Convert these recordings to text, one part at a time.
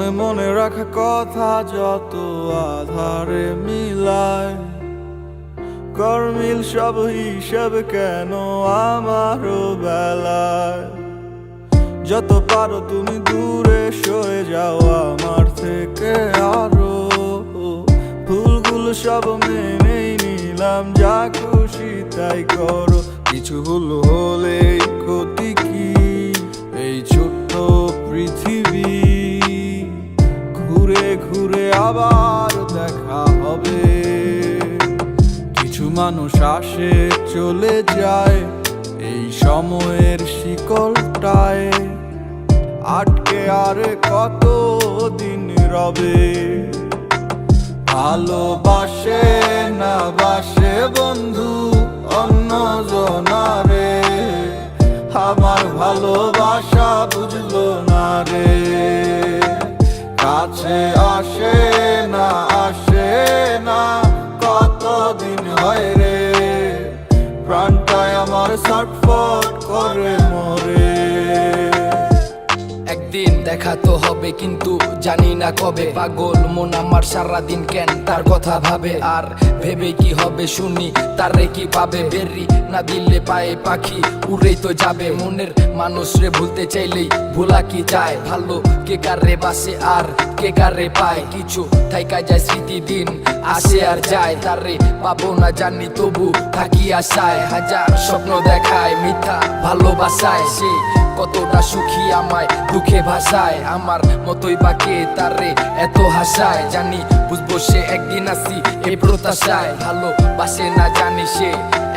মনে মনে রাখা কথা যত আধারে মিলায়, কর্মিল সব হিসেব কেন আমারও বেলায়। যত পারো তুমি দূরে সরে যাও আমার থেকে আরো, ভুলগুলো সব মেনেই নিলাম, যা খুশি তাই করো। কিছু ভুল হলে ক্ষতি কি এই ছোট্ট পৃথিবী, ঘুরে ঘুরে আবার দেখা হবে। কিছু মানুষ আসে চলে যায় এই সময়ের শিকলটায়, আটকে আরে কত দিন রবে। ভালোবাসে না বাসে বন্ধু অন্য জনারে, আমার ভালোবাসা বুঝলো না রে। কাছে আসে না কতদিন হয় রে, প্রাণটায় আমার ছটফট করে মরে। একদিন দেখা তো হবে কিন্তু জানি না কবে, পাগল মন আমার সারাদিন কেন তার কথা ভাবে, আর ভেবে কি হবে শুনি তারে কি পাবে। বেরি না দিলে পায়ে পাখি উড়েই তো যাবে, মনের মানুষ রে ভুলতে চাইলেই ভোলা কি যায়। ভালো কে কারে বাসে আর কে কারে পায়, কিছু থাইকা যায় স্মৃতি, দিন আসে আর যায়। তারে পাবো না জানি তবু থাকি আশায়, হাজার স্বপ্ন দেখায় মিথ্যা ভালোবাসায়। সে কতটা সুখী আমায় দুঃখে ভাসায়, আমার মতোই বাকে তারে এত হাসায়। জানি বুঝবো সে একদিন আসি এই প্রত্যাশায়, ভালোবাসে না জানি সে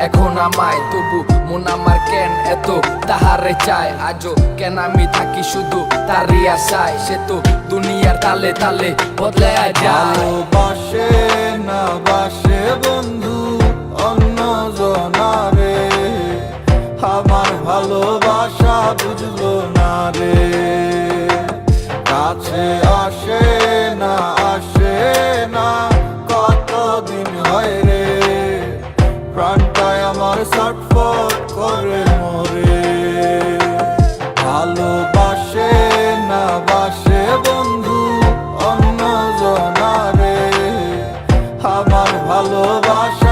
এখন আমায়, তবু মন আমার কেন এত তাহারে চায়। আজও কেন আমি থাকি শুধু তারই আশায়, সে তো দুনিয়ার তালে তালে বদলে যায়। ভালোবাসে না বাসে বন্ধু অন্য জনারে, আমার ভালোবাসা বুঝলো না রে। কাছে আসে না কতদিন হয় রে, প্রাণটায় আমার ছটফট করে মরে। ভালোবাসে না বাসে বন্ধু অন্য জনারে, আমার ভালোবাসা